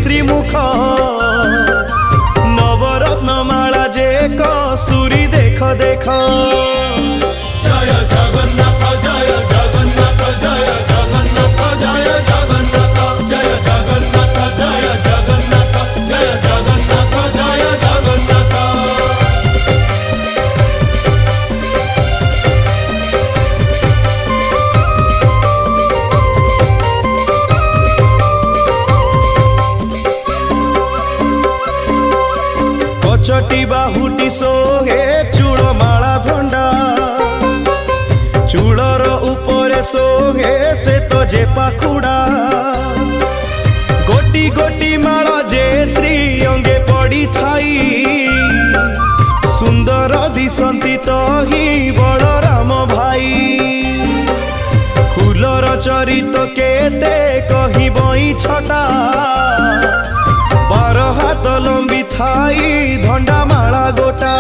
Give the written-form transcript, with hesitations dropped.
श्री मुख नवरत्नमाला जे कस्तूरी देख देख। जय जगन्नाथ जय जगन्नाथ जय जगन्नाथ जय जगन्नाथ जय जगन्नाथ जय जगन्नाथ जय जगन्नाथ जय जगन्नाथ। कचटी बाहुटी सोहे चूड़माला धंडा चूड़र उपरे सोहे श्वेत जे पाखुड़ा गोटी गोटी माला जे श्री अंगे पड़ी थाई सुंदर दिसंती तो ही बलराम भाई फूलर चरित केते कही बई छटा 12 हाथ लंबी थाई धंडा माला गोटा।